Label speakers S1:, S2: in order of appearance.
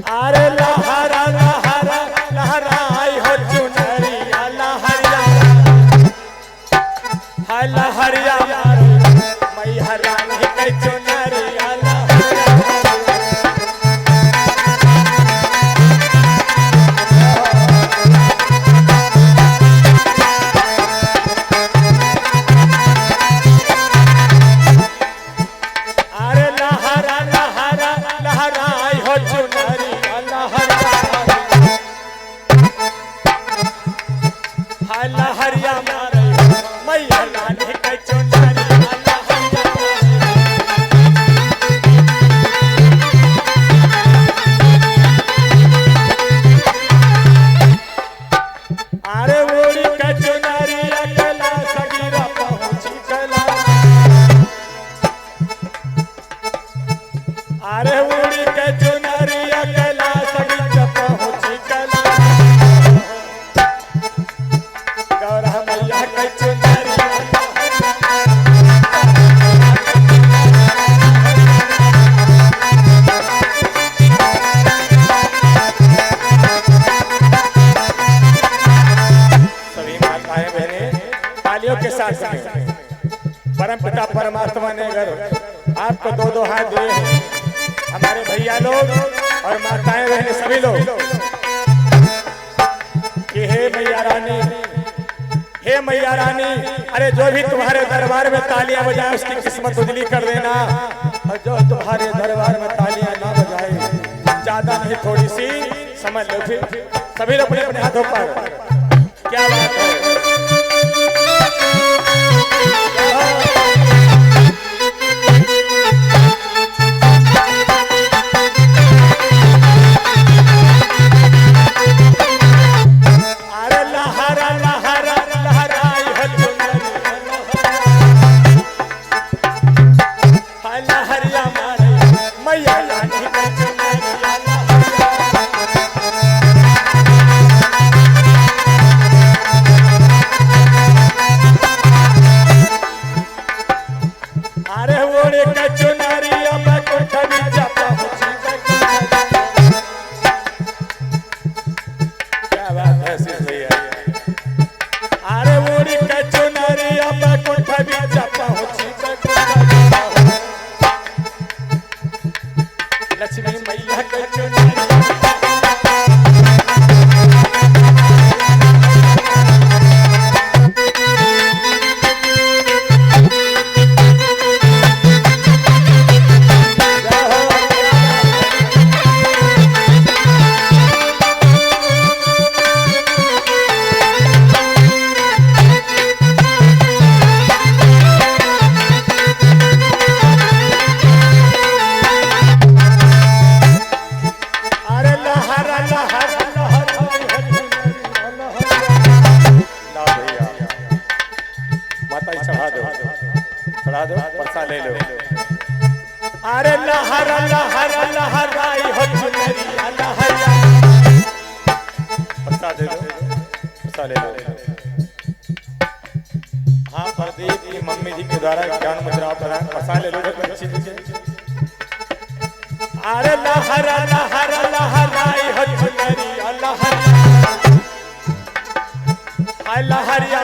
S1: अरे लहरा लहरा लहराई हो चुनरिया लहरिया हाय लहरिया मैया रानी के चुनरिया अरे लहरा लहरा लहराई हो चुनरिया हाय लहरिया मारे मैया रानी के चुनरिया अरे ओड़ी के चुनरिया गला सगीरा पहुंची गला अरे ओड़ी के चुनरिया गला सगीरा पहुंची गला गौरा मैया के चुनरिया सभी माताएं बहनें तालियों के साथ सुनें। परम पिता परमात्मा ने अगर आपको दो दो हाथ दिए हैं, हमारे भैया लोग और माताएं बहनें सभी लोग, कि हे मैया रानी, हे मैया रानी, अरे जो भी तुम्हारे दरबार में तालियां बजाए उसकी किस्मत उजली कर देना, और जो तुम्हारे दरबार में तालियां ना बजाए, ज्यादा नहीं थोड़ी सी समझ लो। फिर सभी लोग अपने अपने हाथों पर, क्या बात है। अरे लहरा लहरा लहराई हो चुनरिया हाय लहरिया मारे मैया रानी के चुनरिया अरे ओड़े के चुनरिया में कोठरी जाता क्या बात है सिर भैया। अरे ओड़ी के चुनरिया में कोठरी जाता लक्ष्मी मैया के चुनरिया चढ़ा दो परसा ले लो। अरे लहरा लहरा लहराई हो चुनरिया लहरिया परसा दे दो, परसा ले लो। हाँ, प्रदीप की मम्मी जी के द्वारा ज्ञान मुद्रा प्रदान, परसा ले लो अच्छी से। अरे लहरा लहरा लहराई हो चुनरिया लहरिया हाय लहरिया